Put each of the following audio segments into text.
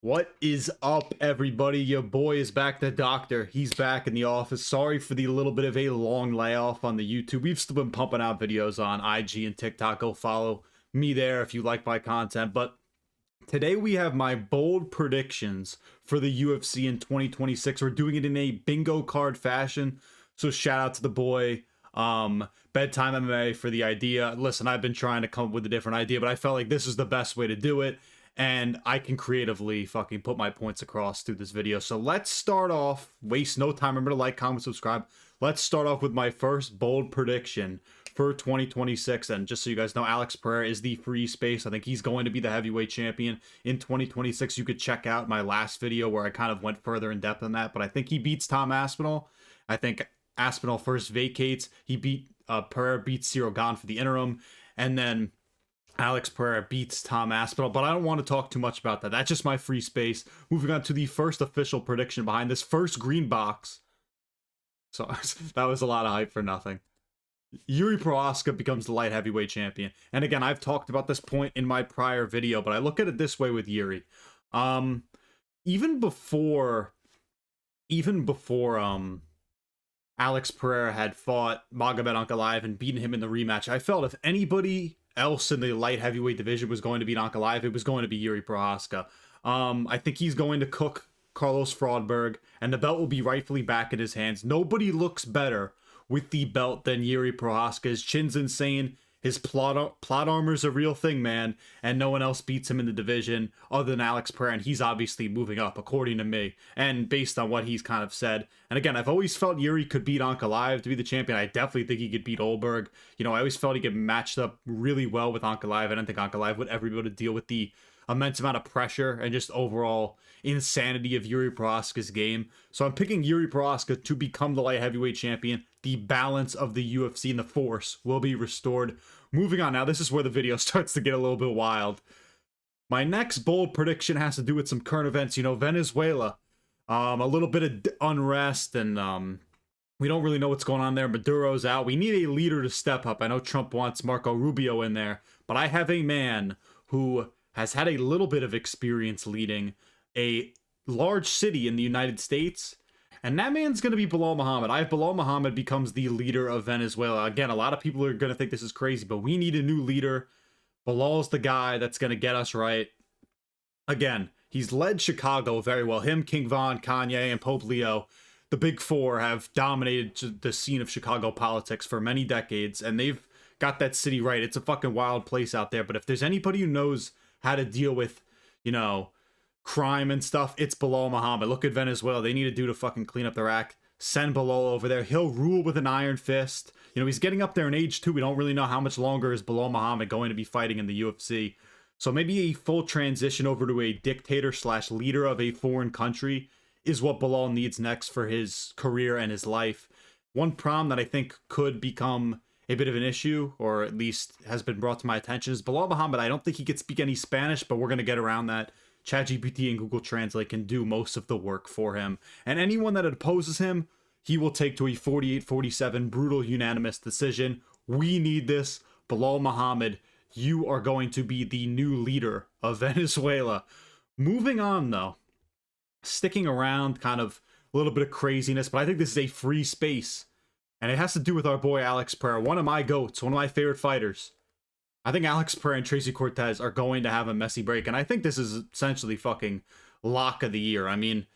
What is up, everybody? Your boy is back, the doctor. He's back in the office. Sorry for the little bit of a long layoff on the YouTube. We've still been pumping out videos on IG and TikTok. Go follow me there if you like my content. But today we have my bold predictions for the UFC in 2026. We're doing it in a bingo card fashion. So shout out to the boy, Bedtime MMA, for the idea. Listen, I've been trying to come up with a different idea, but I felt like this is the best way to do it. And I can creatively fucking put my points across through this video. So let's start off, waste no time. Remember to like, comment, subscribe. Let's start off with my first bold prediction for 2026. And just so you guys know, Alex Pereira is the free space. I think he's going to be the heavyweight champion in 2026. You could check out my last video where I kind of went further in depth on that. But I think he beats Tom Aspinall. I think Aspinall first vacates. He beat Pereira beats Cyril Gane for the interim. And then Alex Pereira beats Tom Aspinall, but I don't want to talk too much about that. That's just my free space. Moving on to the first official prediction behind this first green box. So that was a lot of hype for nothing. Yuri Prochazka becomes the light heavyweight champion. And again, I've talked about this point in my prior video, but I look at it this way with Yuri. Even before Alex Pereira had fought Magomed Ankalaev and beaten him in the rematch, I felt if anybody else in the light heavyweight division was going to beat Ankalaev, it was going to be Yuri Prochazka. I think he's going to cook Carlos Frodberg, and the belt will be rightfully back in his hands. Nobody looks better with the belt than Yuri Prochazka. His chin's insane. His plot armor's a real thing, man, and no one else beats him in the division other than Alex Pereira, and he's obviously moving up, according to me, and based on what he's kind of said. And again, I've always felt Yuri could beat Ankalaev to be the champion. I definitely think he could beat Olberg. You know, I always felt he could matched up really well with Ankalaev. I don't think Ankalaev would ever be able to deal with the immense amount of pressure and just overall insanity of Yuri Prochazka's game. So I'm picking Yuri Prochazka to become the light heavyweight champion. The balance of the UFC and the force will be restored. Moving on now, this is where the video starts to get a little bit wild. My next bold prediction has to do with some current events. You know, Venezuela, a little bit of unrest, and we don't really know what's going on there. Maduro's out. We need a leader to step up. I know Trump wants Marco Rubio in there, but I have a man who has had a little bit of experience leading a large city in the United States, and that man's going to be Belal Muhammad. Belal Muhammad becomes the leader of Venezuela. Again, a lot of people are going to think this is crazy, but we need a new leader. Belal's the guy that's going to get us right. Again, he's led Chicago very well. Him, King Von, Kanye, and Pope Leo, the big four, have dominated the scene of Chicago politics for many decades, and they've got that city right. It's a fucking wild place out there, but if there's anybody who knows how to deal with, you know, crime and stuff, it's Belal Muhammad. Look at Venezuela. They need a dude to fucking clean up their act. Send Belal over there. He'll rule with an iron fist. You know, he's getting up there in age too. We don't really know how much longer is Belal Muhammad going to be fighting in the UFC. So maybe a full transition over to a dictator / leader of a foreign country is what Belal needs next for his career and his life. One problem that I think could become a bit of an issue, or at least has been brought to my attention, is Belal Muhammad. I don't think he could speak any Spanish, but we're going to get around that. ChatGPT and Google Translate can do most of the work for him. And anyone that opposes him, he will take to a 48-47 brutal unanimous decision. We need this. Belal Muhammad, you are going to be the new leader of Venezuela. Moving on, though. Sticking around, kind of a little bit of craziness, but I think this is a free space. And it has to do with our boy Alex Pereira, one of my GOATs, one of my favorite fighters. I think Alex Pereira and Tracy Cortez are going to have a messy break, and I think this is essentially fucking lock of the year. I mean,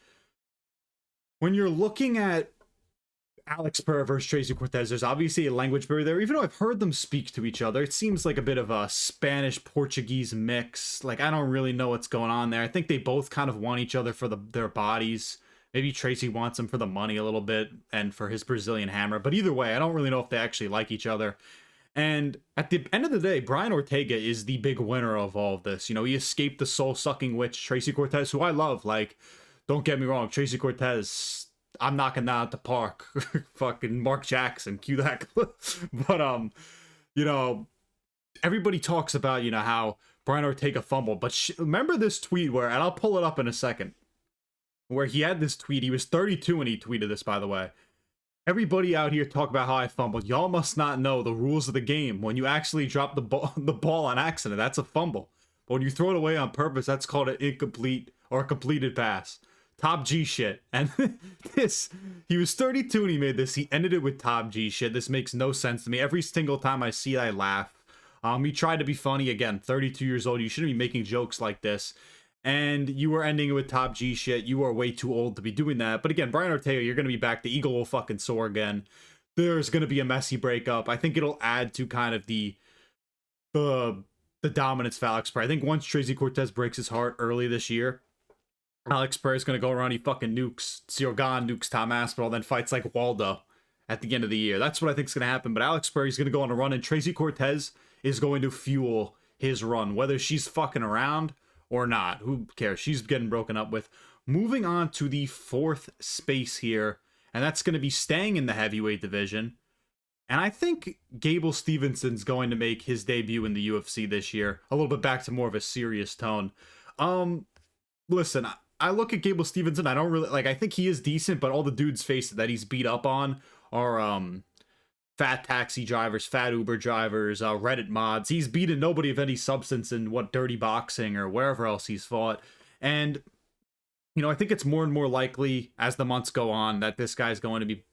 when you're looking at Alex Pereira versus Tracy Cortez, there's obviously a language barrier there. Even though I've heard them speak to each other, it seems like a bit of a Spanish-Portuguese mix. Like, I don't really know what's going on there. I think they both kind of want each other for their bodies. Maybe Tracy wants him for the money a little bit and for his Brazilian hammer. But either way, I don't really know if they actually like each other. And at the end of the day, Brian Ortega is the big winner of all of this. You know, he escaped the soul-sucking witch, Tracy Cortez, who I love. Like, don't get me wrong, Tracy Cortez, I'm knocking that out the park. Fucking Mark Jackson, cue that. But, you know, everybody talks about, you know, how Brian Ortega fumbled. But remember this tweet where, and I'll pull it up in a second, where he had this tweet. He was 32 when he tweeted this, by the way. Everybody out here talk about how I fumbled. Y'all must not know the rules of the game. When you actually drop the ball on accident, that's a fumble. But when you throw it away on purpose, that's called an incomplete or a completed pass. Top G shit. And he was 32 and he made this. He ended it with top G shit. This makes no sense to me. Every single time I see it, I laugh. He tried to be funny. Again, 32 years old. You shouldn't be making jokes like this. And you were ending it with top G shit. You are way too old to be doing that. But again, Brian Ortega, you're going to be back. The eagle will fucking soar again. There's going to be a messy breakup. I think it'll add to kind of the dominance of Alex Pereira. I think once Tracy Cortez breaks his heart early this year, Alex Pereira is going to go around, he fucking nukes Ciorgan, nukes Tom Aspinall, then fights like Waldo at the end of the year. That's what I think is going to happen. But Alex Pereira is going to go on a run, and Tracy Cortez is going to fuel his run, whether she's fucking around or not. Who cares? She's getting broken up with. Moving on to the fourth space here, and that's going to be staying in the heavyweight division. And I think Gable Stevenson's going to make his debut in the UFC this year. A little bit back to more of a serious tone. Listen, I look at Gable Stevenson, I don't really, like, I think he is decent, but all the dudes face that he's beat up on are, fat taxi drivers, fat Uber drivers, Reddit mods. He's beaten nobody of any substance in, dirty boxing or wherever else he's fought. And, you know, I think it's more and more likely as the months go on that this guy's going to be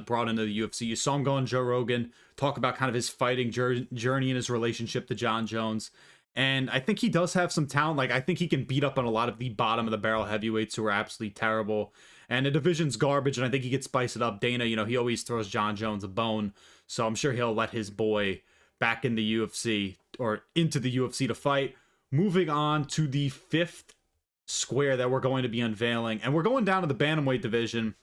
brought into the UFC. You saw him go on Joe Rogan, talk about kind of his fighting journey and his relationship to John Jones. And I think he does have some talent. Like, I think he can beat up on a lot of the bottom of the barrel heavyweights who are absolutely terrible. And the division's garbage, and I think he could spice it up. Dana, you know, he always throws John Jones a bone. So I'm sure he'll let his boy back in the UFC, or into the UFC to fight. Moving on to the fifth square that we're going to be unveiling. And we're going down to the bantamweight division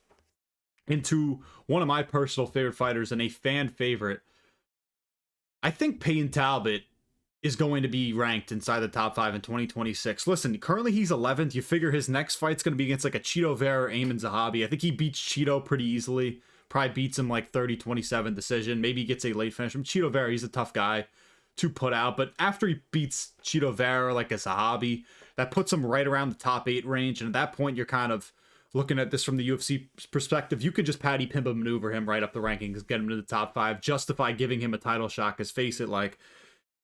into one of my personal favorite fighters and a fan favorite. I think Payne Talbot is going to be ranked inside the top 5 in 2026. Listen, currently he's 11th. You figure his next fight's going to be against like a Cheeto Vera or Eamon Zahabi. I think he beats Cheeto pretty easily. Probably beats him like 30-27 decision. Maybe he gets a late finish from Cheeto Vera. He's a tough guy to put out. But after he beats Cheeto Vera like a Zahabi, that puts him right around the top 8 range. And at that point, you're kind of looking at this from the UFC perspective. You could just Paddy Pimba maneuver him right up the rankings, get him to the top 5, justify giving him a title shot. Because face it, like,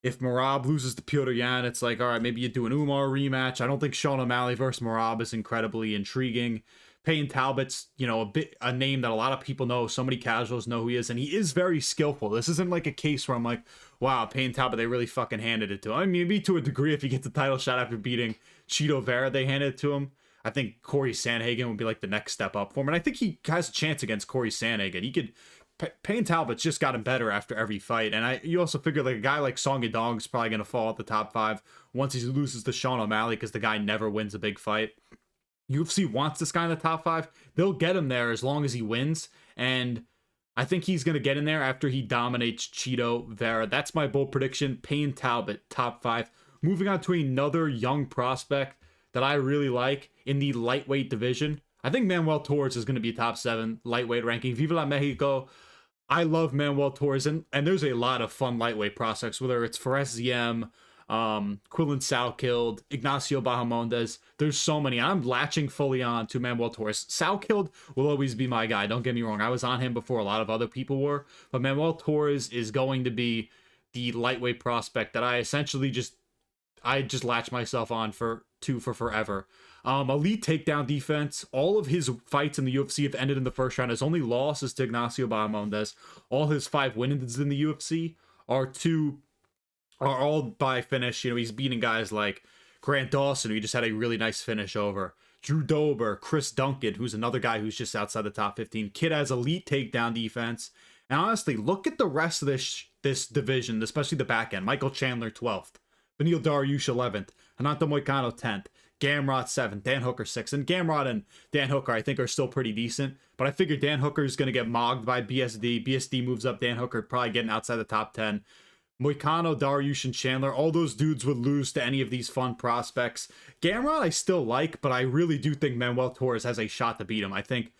if Merab loses to Petr Yan, it's like, all right, maybe you do an Umar rematch. I don't think Sean O'Malley versus Merab is incredibly intriguing. Payne Talbot's, you know, a name that a lot of people know. So many casuals know who he is, and he is very skillful. This isn't like a case where I'm like, wow, Payne Talbot, they really fucking handed it to him. I mean, maybe to a degree, if he gets the title shot after beating Cheeto Vera, they handed it to him. I think Corey Sandhagen would be like the next step up for him, and I think he has a chance against Corey Sandhagen. He could. Payne Talbot's just gotten better after every fight, and you also figure like a guy like Song Yadong is probably going to fall at the top 5 once he loses to Sean O'Malley because the guy never wins a big fight. UFC wants this guy in the top 5. They'll get him there as long as he wins, and I think he's going to get in there after he dominates Cheeto Vera. That's my bold prediction. Payne Talbot, top 5. Moving on to another young prospect that I really like in the lightweight division. I think Manuel Torres is going to be top 7 lightweight ranking. Viva la Mexico. I love Manuel Torres, and there's a lot of fun lightweight prospects, whether it's Fares Ziem, Quillen Salkild, Ignacio Bahamondes. There's so many. I'm latching fully on to Manuel Torres. Salkild will always be my guy. Don't get me wrong. I was on him before a lot of other people were, but Manuel Torres is going to be the lightweight prospect that I essentially just latch myself on for forever. Elite takedown defense. All of his fights in the UFC have ended in the first round. His only loss is to Ignacio Bahamondes. All his 5 wins in the UFC are all by finish. You know, he's beating guys like Grant Dawson, who he just had a really nice finish over. Drew Dober, Chris Duncan, who's another guy who's just outside the top 15. Kid has elite takedown defense. And honestly, look at the rest of this division, especially the back end. Michael Chandler, 12th. Benil Dariush, 11th. Renato Moicano, 10th. Gamrot 7th, Dan Hooker 6th, and Gamrot and Dan Hooker I think are still pretty decent, but I figure Dan Hooker is going to get mogged by BSD. BSD moves up, Dan Hooker probably getting outside the top 10. Moicano, Dariush, and Chandler, all those dudes would lose to any of these fun prospects. Gamrot I still like, but I really do think Manuel Torres has a shot to beat him. I think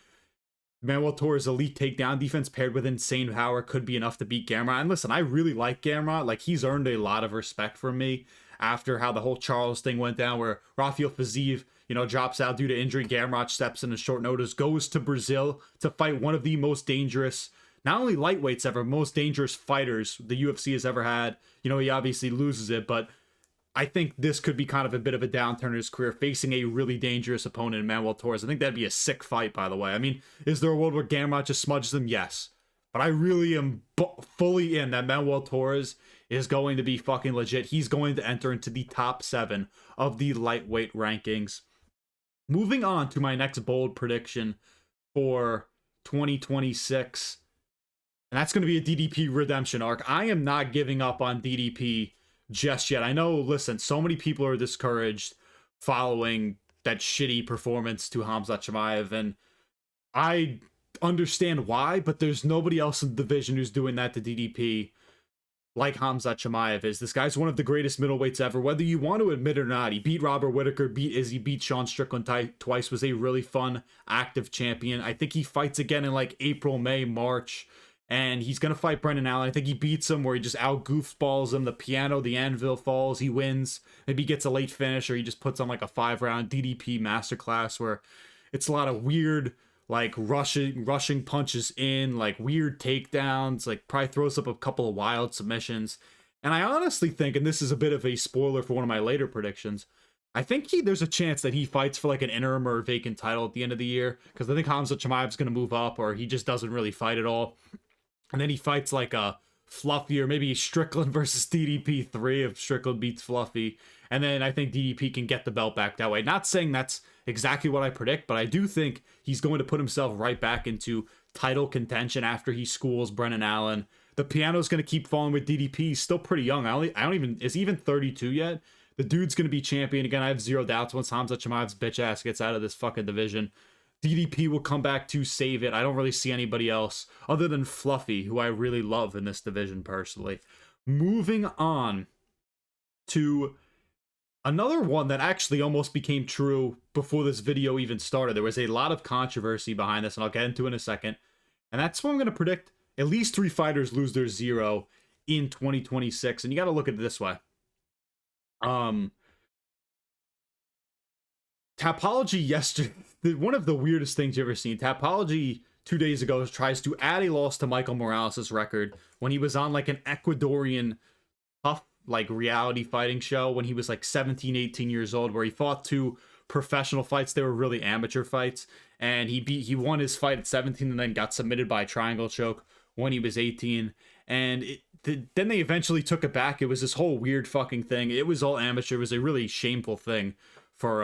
Manuel Torres' elite takedown defense paired with insane power could be enough to beat Gamrot. And listen, I really like Gamrot. Like, he's earned a lot of respect from me after how the whole Charles thing went down, where Rafael Fiziev, you know, drops out due to injury. Gamrot steps in a short notice, goes to Brazil to fight one of the most dangerous, not only lightweights ever, most dangerous fighters the UFC has ever had. You know, he obviously loses it, but I think this could be kind of a bit of a downturn in his career, facing a really dangerous opponent in Manuel Torres. I think that'd be a sick fight, by the way. I mean, is there a world where Gamrot just smudges him? Yes. But I really am fully in that Manuel Torres is going to be fucking legit. He's going to enter into the top 7 of the lightweight rankings. Moving on to my next bold prediction for 2026. And that's going to be a DDP redemption arc. I am not giving up on DDP just yet. I know, listen, so many people are discouraged following that shitty performance to Khamzat Chimaev, and I understand why, but there's nobody else in the division who's doing that to DDP like Khamzat Chimaev is. This guy's one of the greatest middleweights ever, whether you want to admit it or not. He beat Robert Whittaker, beat Izzy, beat Sean Strickland twice, was a really fun, active champion. I think he fights again in like April, May, March, and he's going to fight Brendan Allen. I think he beats him where he just out goofballs him. The piano, the anvil falls, he wins. Maybe he gets a late finish, or he just puts on like a 5-round DDP masterclass where it's a lot of weird, like rushing punches in, like weird takedowns, like probably throws up a couple of wild submissions. And I honestly think, and this is a bit of a spoiler for one of my later predictions, I think there's a chance that he fights for like an interim or vacant title at the end of the year, because I think Khamzat Chimaev's going to move up, or he just doesn't really fight at all. And then he fights like a Fluffy, or maybe Strickland versus DDP 3 if Strickland beats Fluffy. And then I think DDP can get the belt back that way. Not saying that's exactly what I predict, but I do think he's going to put himself right back into title contention after he schools Brendan Allen. The piano's going to keep falling with DDP. He's still pretty young. Is he even 32 yet? The dude's going to be champion again. I have zero doubts once Khamzat Chimaev's bitch ass gets out of this fucking division. DDP will come back to save it. I don't really see anybody else other than Fluffy, who I really love in this division personally. Moving on to another one that actually almost became true before this video even started. There was a lot of controversy behind this, and I'll get into it in a second. And that's what I'm going to predict. At least 3 fighters lose their 0 in 2026. And you got to look at it this way. Tapology yesterday, one of the weirdest things you've ever seen. Tapology 2 days ago tries to add a loss to Michael Morales' record when he was on like an Ecuadorian tough like reality fighting show when he was like 17, 18 years old, where he fought 2 professional fights. They were really amateur fights, and he won his fight at 17 and then got submitted by a triangle choke when he was 18. And then they eventually took it back. It was this whole weird fucking thing. It was all amateur. It was a really shameful thing for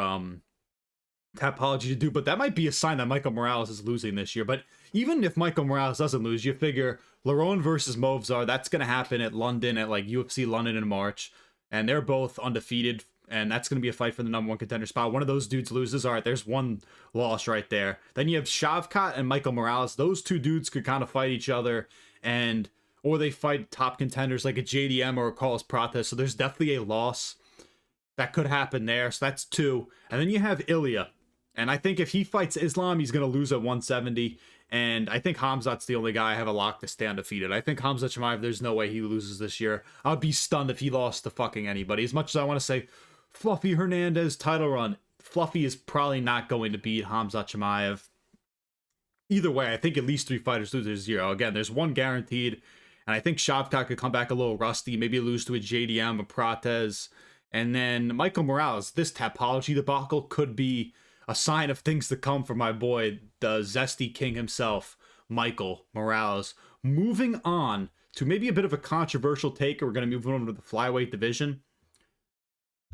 Tapology to do, but that might be a sign that Michael Morales is losing this year. But even if Michael Morales doesn't lose, you figure Lerone versus Movzar, that's going to happen at London, at like UFC London in March, and they're both undefeated, and that's going to be a fight for the #1 contender spot. One of those dudes loses. All right, there's one loss right there. Then you have Shavkat and Michael Morales. Those 2 dudes could kind of fight each other, or they fight top contenders like a JDM or a Carlos Prates. So there's definitely a loss that could happen there. So that's 2. And then you have Ilya. And I think if he fights Islam, he's going to lose at 170. And I think Khamzat's the only guy I have a lock to stay undefeated. I think Khamzat Chimaev, there's no way he loses this year. I would be stunned if he lost to fucking anybody. As much as I want to say Fluffy Hernandez title run, Fluffy is probably not going to beat Khamzat Chimaev. Either way, I think at least 3 fighters lose their 0. Again, there's 1 guaranteed. And I think Shavkat could come back a little rusty, maybe lose to a JDM, a Prates. And then Michael Morales, this Tapology debacle could be a sign of things to come for my boy, the Zesty King himself, Michael Morales. Moving on to maybe a bit of a controversial take. We're going to move on to the flyweight division.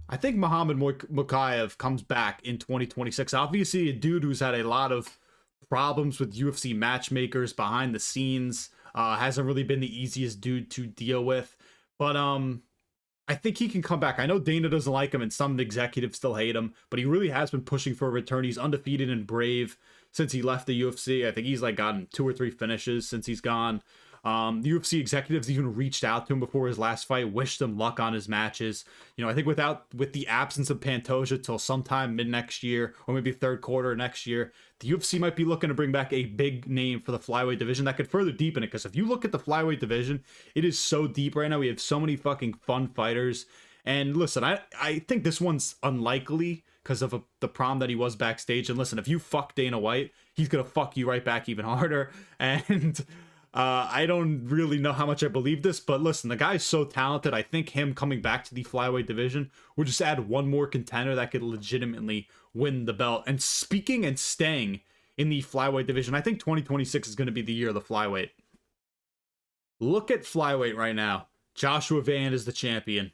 I think Muhammad Makhachev comes back in 2026. Obviously, a dude who's had a lot of problems with UFC matchmakers behind the scenes. Hasn't really been the easiest dude to deal with. But I think he can come back. I know Dana doesn't like him and some executives still hate him, but he really has been pushing for a return. He's undefeated and brave since he left the UFC. I think he's like gotten 2 or 3 finishes since he's gone. The UFC executives even reached out to him before his last fight, wished him luck on his matches. You know, I think with the absence of Pantoja till sometime mid next year, or maybe 3rd quarter next year, the UFC might be looking to bring back a big name for the flyweight division that could further deepen it. Because if you look at the flyweight division, it is so deep right now. We have so many fucking fun fighters. And listen, I think this one's unlikely because of the problem that he was backstage. And listen, if you fuck Dana White, he's going to fuck you right back even harder. And I don't really know how much I believe this, but listen, the guy's so talented. I think him coming back to the flyweight division will just add one more contender that could legitimately win the belt. And speaking and staying in the flyweight division, I think 2026 is going to be the year of the flyweight. Look at flyweight right now. Joshua Van is the champion.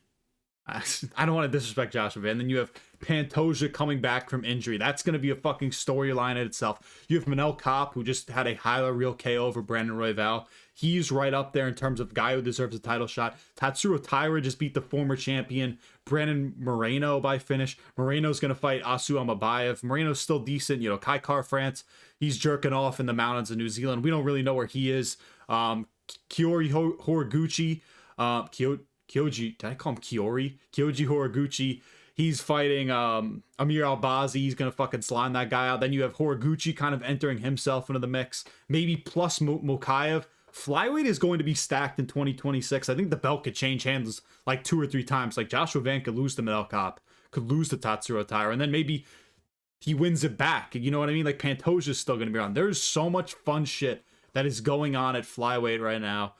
I don't want to disrespect Joshua Van. Then you have Pantoja coming back from injury. That's going to be a fucking storyline in itself. You have Manel Kape, who just had a real KO over Brandon Royval. He's right up there in terms of guy who deserves a title shot. Tatsuro Taira just beat the former champion Brandon Moreno by finish. Moreno's going to fight Asu Amabayev. Moreno's still decent. You know, Kai Car France, he's jerking off in the mountains of New Zealand. We don't really know where he is. Kiori Horiguchi, Kyoji, did I call him Kiori? Kyoji Horiguchi. He's fighting Amir Albazi. He's going to fucking slime that guy out. Then you have Horiguchi kind of entering himself into the mix. Maybe plus Makhachev. Flyweight is going to be stacked in 2026. I think the belt could change hands like 2 or 3 times. Like Joshua Van could lose to Manel Kape, could lose to Tatsuro Taira, and then maybe he wins it back. You know what I mean? Like Pantoja's still going to be on. There's so much fun shit that is going on at flyweight right now.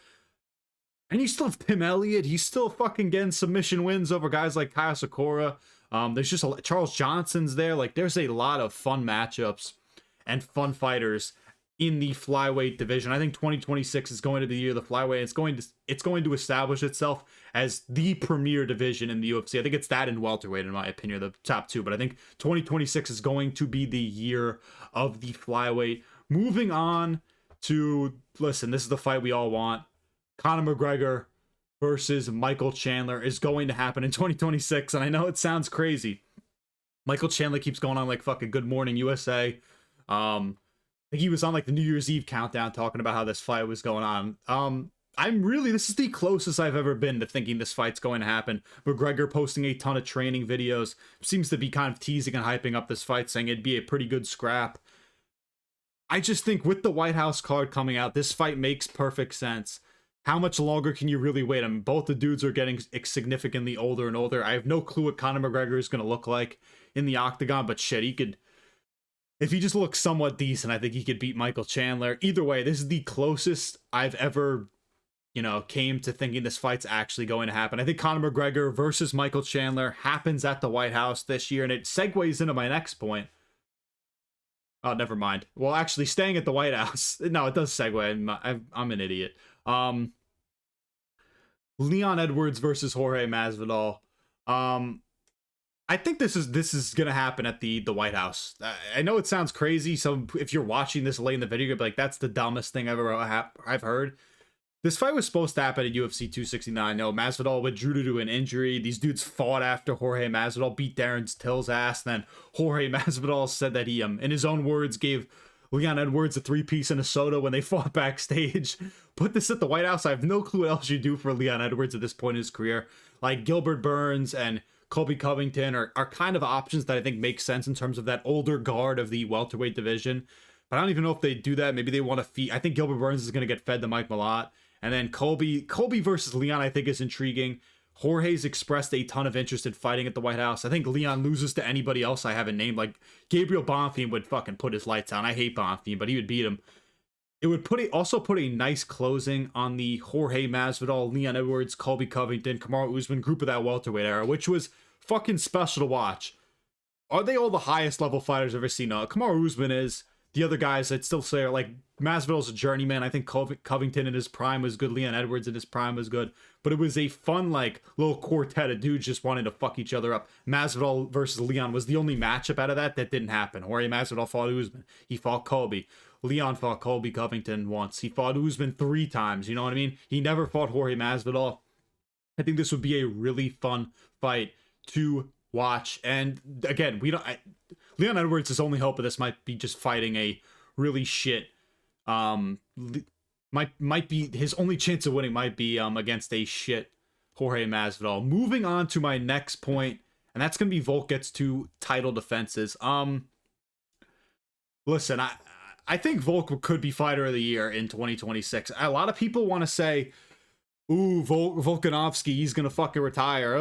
And you still have Tim Elliott. He's still fucking getting submission wins over guys like Kaya Sakura. There's just Charles Johnson's there. Like, there's a lot of fun matchups and fun fighters in the flyweight division. I think 2026 is going to be the year of the flyweight. It's going to establish itself as the premier division in the UFC. I think it's that and welterweight, in my opinion, the top 2. But I think 2026 is going to be the year of the flyweight. Moving on to, listen, this is the fight we all want. Conor McGregor versus Michael Chandler is going to happen in 2026, and I know it sounds crazy. Michael Chandler keeps going on like fucking Good Morning USA. I think he was on like the New Year's Eve countdown talking about how this fight was going on. This is the closest I've ever been to thinking this fight's going to happen. McGregor posting a ton of training videos, seems to be kind of teasing and hyping up this fight, saying it'd be a pretty good scrap. I just think with the White House card coming out, this fight makes perfect sense. How much longer can you really wait? I mean, both the dudes are getting significantly older and older. I have no clue what Conor McGregor is going to look like in the octagon, but shit, he could, if he just looks somewhat decent, I think he could beat Michael Chandler. Either way, this is the closest I've ever, came to thinking this fight's actually going to happen. I think Conor McGregor versus Michael Chandler happens at the White House this year, and it segues into my next point. Oh, never mind. Well, actually, staying at the White House. No, it does segue. I'm an idiot. Leon Edwards versus Jorge Masvidal. I think this is gonna happen at the White House. I know it sounds crazy, so if you're watching this late in the video, you'll be like, "That's the dumbest thing I've heard." This fight was supposed to happen at UFC 269. No, Masvidal withdrew due to an injury. These dudes fought after Jorge Masvidal beat Darren Till's ass. Then Jorge Masvidal said that he, in his own words, gave Leon Edwards a 3-piece and a soda when they fought backstage. Put this at the White House. I have no clue what else you do for Leon Edwards at this point in his career. Like Gilbert Burns and Colby Covington are kind of options that I think make sense in terms of that older guard of the welterweight division. But I don't even know if they do that. Maybe they want to feed. I think Gilbert Burns is going to get fed to Mike Malott. And then Colby versus Leon, I think, is intriguing. Jorge's expressed a ton of interest in fighting at the White House. I think Leon loses to anybody else I haven't named. Like, Gabriel Bonfim would fucking put his lights on. I hate Bonfim, but he would beat him. It would also put a nice closing on the Jorge Masvidal, Leon Edwards, Colby Covington, Kamaru Usman group of that welterweight era, which was fucking special to watch. Are they all the highest level fighters I've ever seen? No, Kamaru Usman is. The other guys I'd still say are like, Masvidal's a journeyman. I think Covington in his prime was good. Leon Edwards in his prime was good. But it was a fun, like, little quartet of dudes just wanting to fuck each other up. Masvidal versus Leon was the only matchup out of that didn't happen. Jorge Masvidal fought Usman. He fought Colby. Leon fought Colby Covington once. He fought Usman 3 times. You know what I mean? He never fought Jorge Masvidal. I think this would be a really fun fight to watch. And again, Leon Edwards' only hope of this might be just fighting a really shit. Might be his only chance of winning might be against a shit Jorge Masvidal. Moving on to my next point, and that's gonna be Volk gets 2 title defenses. Listen, I think Volk could be fighter of the year in 2026. A lot of people want to say, ooh, Volkanovski, he's going to fucking retire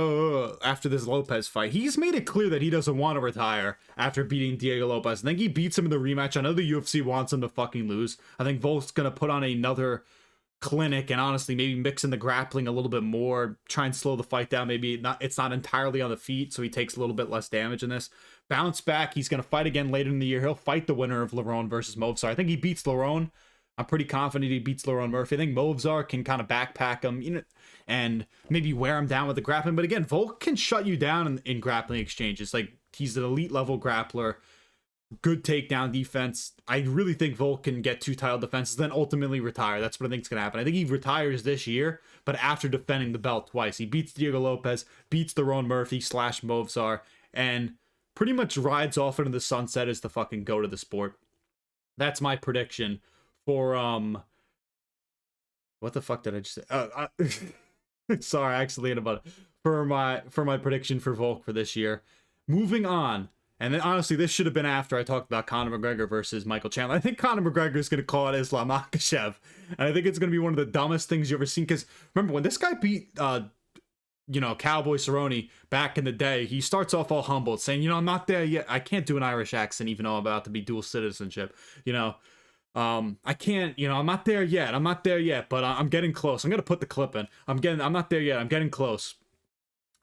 after this Lopez fight. He's made it clear that he doesn't want to retire after beating Diego Lopez. I think he beats him in the rematch. I know the UFC wants him to fucking lose. I think Volk's going to put on another clinic, and honestly maybe mixing the grappling a little bit more, try and slow the fight down. Maybe it's not entirely on the feet, so he takes a little bit less damage in this. Bounce back. He's going to fight again later in the year. He'll fight the winner of Lerone versus Movsar. I think he beats Lerone. I'm pretty confident he beats Lerone Murphy. I think Movsar can kind of backpack him, you know, and maybe wear him down with the grappling. But again, Volk can shut you down in grappling exchanges. Like, he's an elite level grappler. Good takedown defense. I really think Volk can get 2 title defenses, then ultimately retire. That's what I think is going to happen. I think he retires this year, but after defending the belt twice. He beats Diego Lopez, beats Lerone Murphy / Movsar, and pretty much rides off into the sunset as the fucking goat of the sport. That's my prediction for, what the fuck did I just say? Sorry, I actually about it. For my prediction for Volk for this year. Moving on. And then, honestly, this should have been after I talked about Conor McGregor versus Michael Chandler. I think Conor McGregor is going to call it Islam Makhachev. And I think it's going to be one of the dumbest things you ever seen. Because, remember, when this guy beat, Cowboy Cerrone back in the day, he starts off all humble, saying, I'm not there yet. I can't do an Irish accent, even though I'm about to be dual citizenship. I can't, I'm not there yet. I'm not there yet, but I'm getting close. I'm going to put the clip in. I'm not there yet. I'm getting close.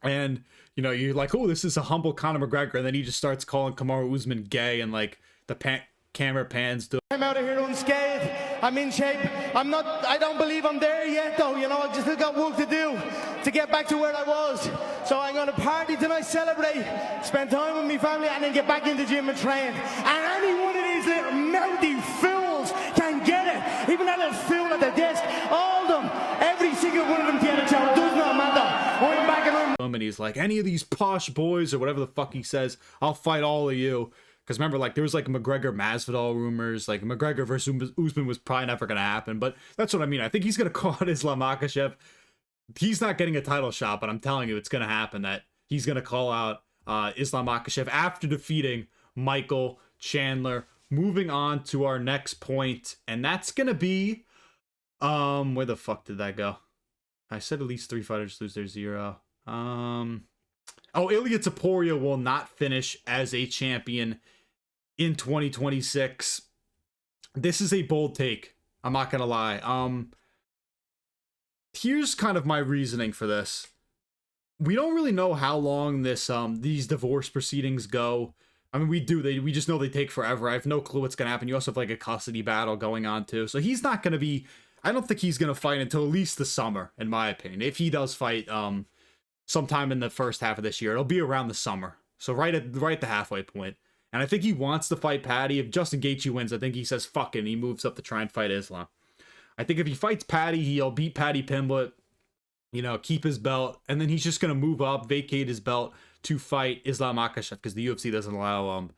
And, you're like, oh, this is a humble Conor McGregor. And then he just starts calling Kamaru Usman gay, and like the camera pans to. I'm out of here unscathed. I'm in shape. I don't believe I'm there yet, though. I've just still got work to do to get back to where I was. So I'm going to party tonight, celebrate, spend time with my family, and then get back in the gym and train. And any one of these little mouthy fools can get it. Even that little fool at the desk, all of them, every single one of them can get it. It does not matter. I'm back in and he's like, any of these posh boys or whatever the fuck he says, I'll fight all of you. Because remember, like, there was like McGregor Masvidal rumors, like McGregor versus Usman was probably never going to happen. But that's what I mean. I think he's going to call it Islam Makhachev. He's not getting a title shot, but I'm telling you, it's going to happen that he's going to call out Islam Makhachev after defeating Michael Chandler. Moving on to our next point, and that's going to be, where the fuck did that go? I said at least 3 fighters lose their 0. Ilia Topuria will not finish as a champion in 2026. This is a bold take. I'm not gonna lie. Here's kind of my reasoning for this. We don't really know how long these divorce proceedings go. I mean, we just know they take forever. I have no clue what's gonna happen. You also have like a custody battle going on too. So he's not gonna be. I don't think he's gonna fight until at least the summer, in my opinion. If he does fight, sometime in the first half of this year, it'll be around the summer. So right at the halfway point. And I think he wants to fight Patty. If Justin Gaethje wins, I think he says fuck it, and he moves up to try and fight Islam. I think if he fights Patty, he'll beat Patty Pimblett, keep his belt, and then he's just gonna move up, vacate his belt to fight Islam Makhachev, because the UFC doesn't allow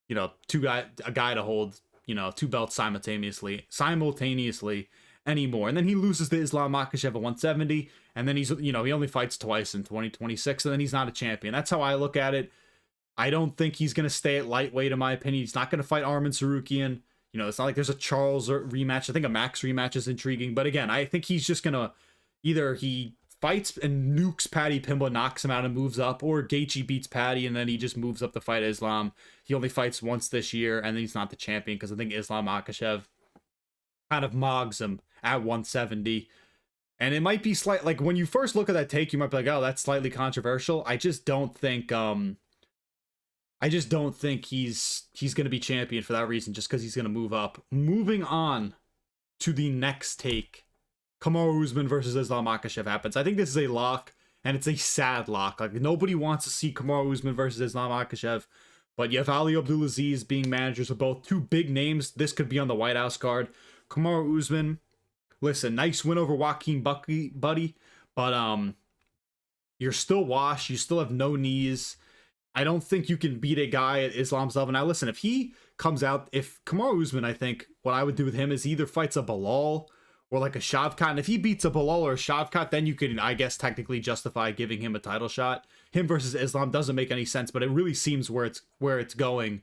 a guy to hold 2 belts simultaneously anymore. And then he loses to Islam Makhachev at 170, and then he's he only fights twice in 2026, and then he's not a champion. That's how I look at it. I don't think he's going to stay at lightweight, in my opinion. He's not going to fight Arman Sarukian. It's not like there's a Charles rematch. I think a Max rematch is intriguing, but again, I think he's just going to either he fights and nukes Patty Pimblett, knocks him out and moves up, or Gaethje beats Patty and then he just moves up to fight Islam. He only fights once this year, and then he's not the champion because I think Islam Makhachev kind of mogs him at 170. And it might be slight, like when you first look at that take, you might be like, oh, that's slightly controversial. I just don't think he's going to be champion for that reason, just because he's going to move up. Moving on to the next take. Kamaru Usman versus Islam Makhachev happens. I think this is a lock, and it's a sad lock. Like, nobody wants to see Kamaru Usman versus Islam Makhachev, but you have Ali Abdulaziz being managers of both, 2 big names. This could be on the White House card. Kamaru Usman, listen, nice win over Joaquin Buckley, buddy, but you're still washed. You still have no knees. I don't think you can beat a guy at Islam's level. Now, listen, if he comes out, if Kamaru Usman, I think what I would do with him is either fights a Belal or like a Shavkat. And if he beats a Belal or a Shavkat, then you can, I guess, technically justify giving him a title shot. Him versus Islam doesn't make any sense, but it really seems where it's going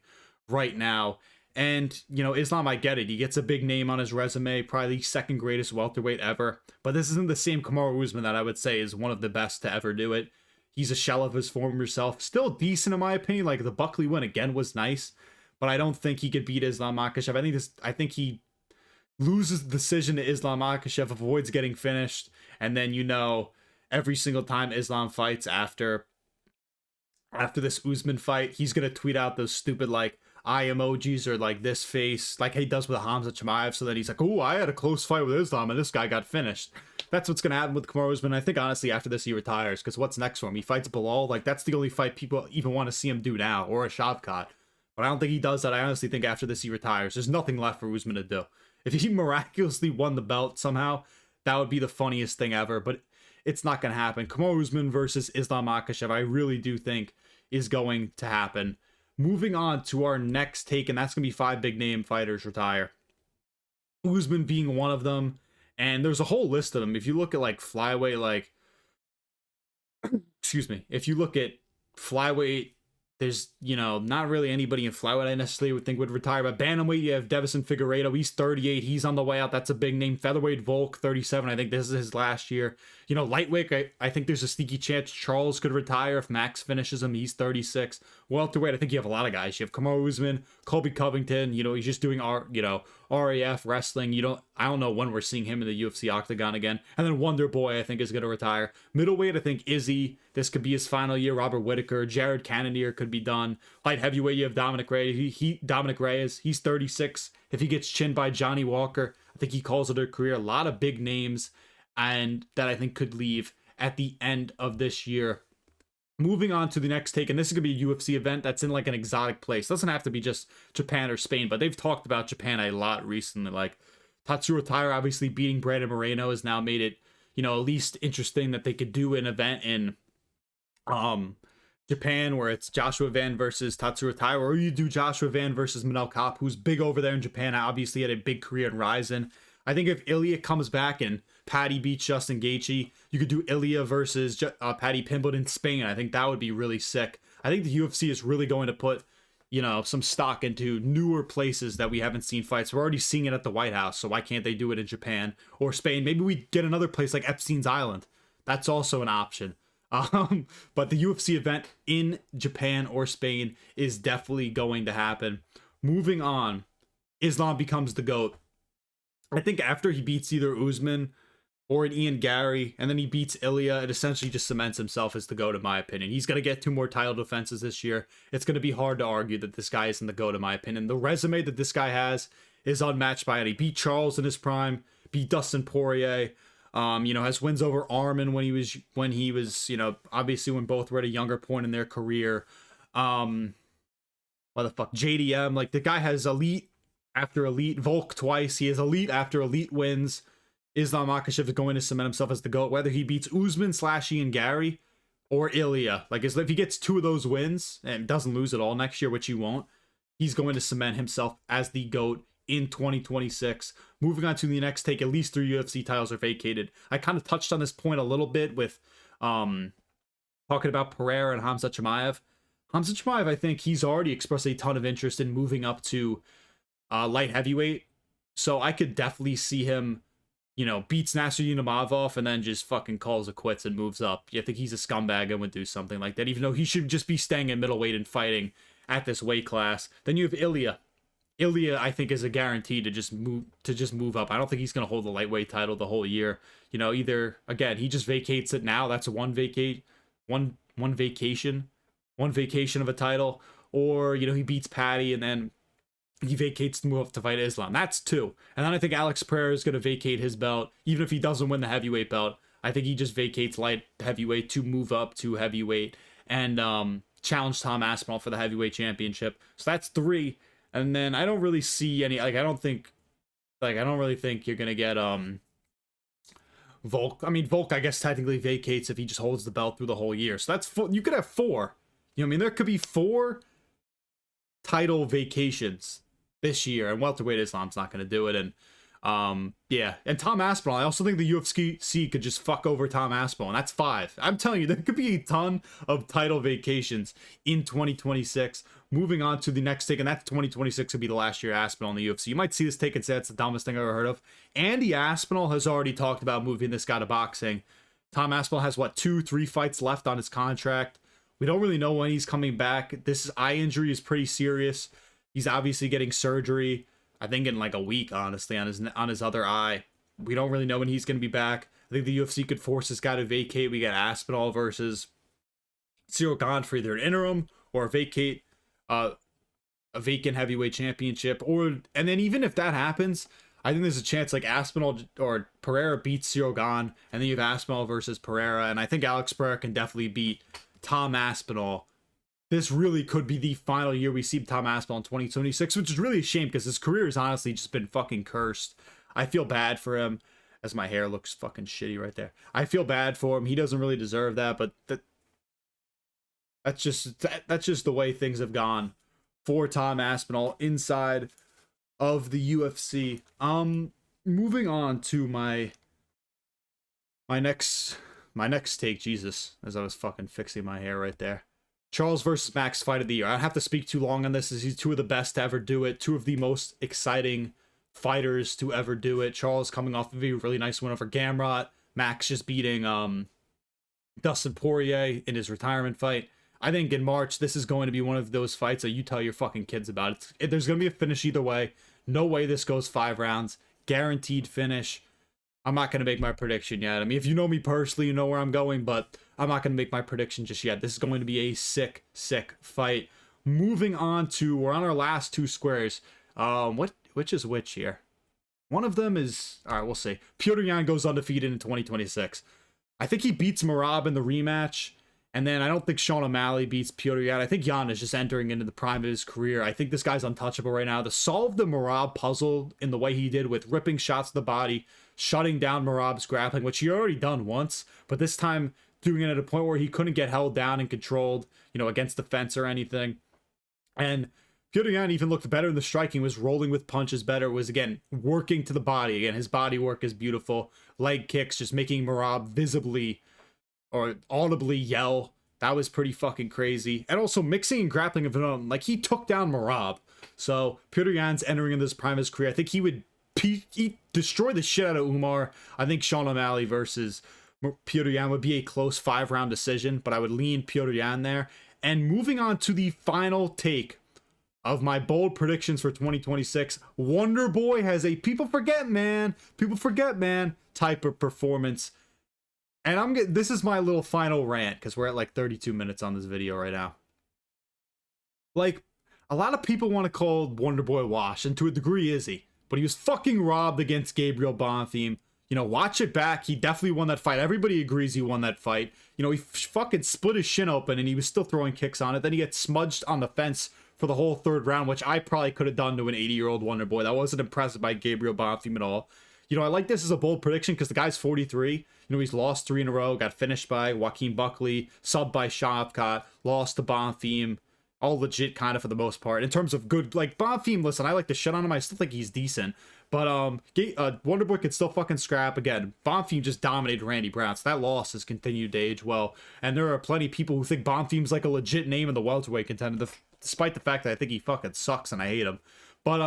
right now. And, Islam, I get it. He gets a big name on his resume, probably the 2nd greatest welterweight ever. But this isn't the same Kamaru Usman that I would say is one of the best to ever do it. He's a shell of his former self. Still decent in my opinion. Like, the Buckley win again was nice, but I don't think he could beat Islam Makhachev. I think loses the decision to Islam Makhachev, avoids getting finished, and then every single time Islam fights after this Usman fight, he's gonna tweet out those stupid like eye emojis or like this face, like he does with Hamza Chimaev, so that he's like, oh, I had a close fight with Islam and this guy got finished. That's what's gonna happen with Kamaru Usman. I think honestly after this he retires, because what's next for him? He fights Belal. Like that's the only fight people even want to see him do now, or a Shavkat. But I don't think he does that. I honestly think after this he retires. There's nothing left for Usman to do. If he miraculously won the belt somehow, that would be the funniest thing ever. But it's not gonna happen. Kamaru Usman versus Islam Makhachev, I really do think is going to happen. Moving on to our next take, and that's going to be 5 big name fighters retire. Usman being one of them, and there's a whole list of them. If you look at like flyweight, like, excuse me, if you look at flyweight, there's, not really anybody in flyweight I necessarily would think would retire. But bantamweight, you have Davison Figueiredo. He's 38. He's on the way out. That's a big name. Featherweight, Volk, 37. I think this is his last year. Lightweight, I think there's a sneaky chance Charles could retire if Max finishes him. He's 36. Welterweight, I think you have a lot of guys. You have Kamaru Usman, Colby Covington. He's just doing RAF wrestling. I don't know when we're seeing him in the UFC octagon again. And then Wonder Boy, I think, is going to retire. Middleweight, I think Izzy. This could be his final year. Robert Whittaker, Jared Cannonier could be done. Light heavyweight, you have Dominic Reyes. Dominic Reyes, he's 36. If he gets chinned by Johnny Walker, I think he calls it a career. A lot of big names, and that I think could leave at the end of this year. Moving on to the next take, and this is going to be a UFC event that's in like an exotic place. It doesn't have to be just Japan or Spain, but they've talked about Japan a lot recently. Like Tatsuro Taira obviously beating Brandon Moreno has now made it, at least interesting that they could do an event in Japan where it's Joshua Van versus Tatsuro Taira, or you do Joshua Van versus Manel Kape, who's big over there in Japan. Obviously had a big career in Rizin. I think if Ilya comes back and Paddy beats Justin Gaethje, you could do Ilya versus Paddy Pimblett in Spain. I think that would be really sick. I think the UFC is really going to put, some stock into newer places that we haven't seen fights. We're already seeing it at the White House, so why can't they do it in Japan or Spain? Maybe we get another place like Epstein's Island. That's also an option. But the UFC event in Japan or Spain is definitely going to happen. Moving on, Islam becomes the GOAT. I think after he beats either Usman or an Ian Gary, and then he beats Ilya, it essentially just cements himself as the GOAT, in my opinion. He's going to get 2 more title defenses this year. It's going to be hard to argue that this guy isn't the GOAT, in my opinion. The resume that this guy has is unmatched by any. He beat Charles in his prime, beat Dustin Poirier, has wins over Arman when he was, obviously when both were at a younger point in their career. JDM, like the guy has elite after elite. Volk twice. He has elite after elite wins. Islam Makhachev is going to cement himself as the GOAT, whether he beats Usman / Ian Gary or Ilya. Like if he gets 2 of those wins and doesn't lose at all next year, which he won't, he's going to cement himself as the GOAT in 2026. Moving on to the next take, at least 3 UFC titles are vacated. I kind of touched on this point a little bit with talking about Pereira and Hamza Chimaev. Hamza Chimaev, I think he's already expressed a ton of interest in moving up to light heavyweight. So I could definitely see him, beats Nasruddin Imavov and then just fucking calls it quits and moves up. I think he's a scumbag and would do something like that, even though he should just be staying in middleweight and fighting at this weight class. Then you have Ilya. Ilya, I think, is a guarantee to just move up. I don't think he's going to hold the lightweight title the whole year. Either, again, he just vacates it now. That's one vacation of a title. Or, he beats Paddy and then he vacates to move up to fight Islam. That's 2. And then I think Alex Pereira is going to vacate his belt. Even if he doesn't win the heavyweight belt, I think he just vacates light heavyweight to move up to heavyweight and challenge Tom Aspinall for the heavyweight championship. So that's 3. And then I don't really see any, I don't really think you're going to get Volk. I mean, Volk, I guess, technically vacates if he just holds the belt through the whole year. So that's 4. You could have 4. There could be 4 title vacations this year, and welterweight Islam's not going to do it. And and Tom Aspinall, I also think the UFC could just fuck over Tom Aspinall, and that's 5. I'm telling you, there could be a ton of title vacations in 2026. Moving on to the next take, and that's 2026 could be the last year Aspinall in the UFC. You might see this take and say it's the dumbest thing I've ever heard of. Andy Aspinall has already talked about moving this guy to boxing. Tom Aspinall has 2-3 fights left on his contract. We don't really know when he's coming back. This eye injury is pretty serious. He's obviously getting surgery. I think in like a week, honestly, on his other eye. We don't really know when he's going to be back. I think the UFC could force this guy to vacate. We got Aspinall versus Cyril Gane for either an interim or vacate a vacant heavyweight championship. And then even if that happens, I think there's a chance like Aspinall or Pereira beats Cyril Gane, and then you have Aspinall versus Pereira, and I think Alex Pereira can definitely beat Tom Aspinall. This really could be the final year we see Tom Aspinall in 2026, which is really a shame because his career has honestly just been fucking cursed. I feel bad for him, as my hair looks fucking shitty right there. I feel bad for him. He doesn't really deserve that, but that's just the way things have gone for Tom Aspinall inside of the UFC. Moving on to my next take, Jesus, as I was fucking fixing my hair right there. Charles versus Max fight of the year. I don't have to speak too long on this, as he's two of the best to ever do it. Two of the most exciting fighters to ever do it. Charles coming off of a really nice win over Gamrot. Max just beating Dustin Poirier in his retirement fight. I think in March, this is going to be one of those fights that you tell your fucking kids about. There's going to be a finish either way. No way this goes 5 rounds. Guaranteed finish. I'm not going to make my prediction yet. I mean, if you know me personally, you know where I'm going, but I'm not going to make my prediction just yet. This is going to be a sick, sick fight. Moving on to, we're on our last 2 squares. Which is which here? One of them is, all right, we'll see. Petr Yan goes undefeated in 2026. I think he beats Merab in the rematch. And then I don't think Sean O'Malley beats Petr Yan. I think Yan is just entering into the prime of his career. I think this guy's untouchable right now. To solve the Merab puzzle in the way he did with ripping shots to the body, shutting down Merab's grappling, which he already done once, but this time doing it at a point where he couldn't get held down and controlled, against the fence or anything. And Petr Yan even looked better in the striking, was rolling with punches better, was, again, working to the body. Again, his body work is beautiful. Leg kicks, just making Merab visibly or audibly yell. That was pretty fucking crazy. And also mixing and grappling of his own. Like, he took down Merab. So Petr Yan's entering into this prime of his career. I think he destroy the shit out of Umar. I think Sean O'Malley versus Petr Yan would be a close 5-round decision, but I would lean Petr Yan there. And moving on to the final take of my bold predictions for 2026, Wonder Boy has a people forget man type of performance. And this is my little final rant, because we're at like 32 minutes on this video right now. Like, a lot of people want to call Wonder Boy washed, and to a degree is he. But he was fucking robbed against Gabriel Bonfim. Watch it back. He definitely won that fight. Everybody agrees he won that fight. He fucking split his shin open, and he was still throwing kicks on it. Then he gets smudged on the fence for the whole 3rd round, which I probably could have done to an 80-year-old Wonder Boy. That wasn't impressive by Gabriel Bonfim at all. I like this as a bold prediction because the guy's 43. He's lost 3 in a row, got finished by Joaquin Buckley, subbed by Shavkat, lost to Bonfim. All legit kind of for the most part. In terms of good, like, Bonfim, listen, I like to shit on him. I still think he's decent. But Wonder Boy could still fucking scrap. Again, Bonfim just dominated Randy Brown, so that loss has continued to age well. And there are plenty of people who think Bonfim's like a legit name in the welterweight contender, despite the fact that I think he fucking sucks and I hate him. But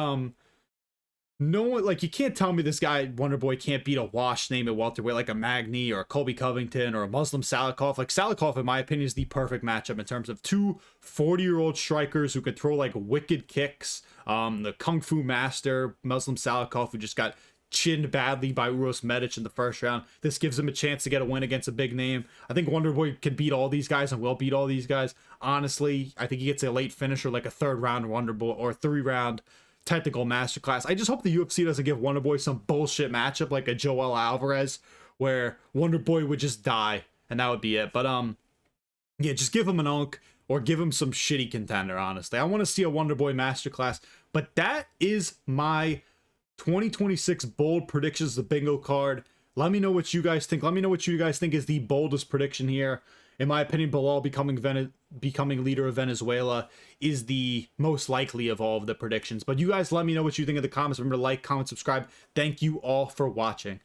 no one, like, you can't tell me this guy Wonder Boy can't beat a washed name at welterweight like a Magny or a Colby Covington or a Muslim Salikov. Like, Salikov, in my opinion, is the perfect matchup in terms of 2 40-year-old strikers who can throw like wicked kicks. The Kung Fu master Muslim Salikov, who just got chinned badly by Uros Medic in the 1st round. This gives him a chance to get a win against a big name. I think Wonder Boy can beat all these guys and will beat all these guys. Honestly, I think he gets a late finisher, like a 3rd round Wonder Boy or 3-round technical masterclass. I just hope the UFC doesn't give Wonder Boy some bullshit matchup like a Joel Alvarez where Wonder Boy would just die and that would be it. But yeah, just give him an unk or give him some shitty contender, honestly. I want to see a Wonder Boy masterclass. But that is my 2026 bold predictions, the bingo card. Let me know what you guys think. Let me know what you guys think is the boldest prediction here. In my opinion, Belal becoming leader of Venezuela is the most likely of all of the predictions. But you guys let me know what you think in the comments. Remember to like, comment, subscribe. Thank you all for watching.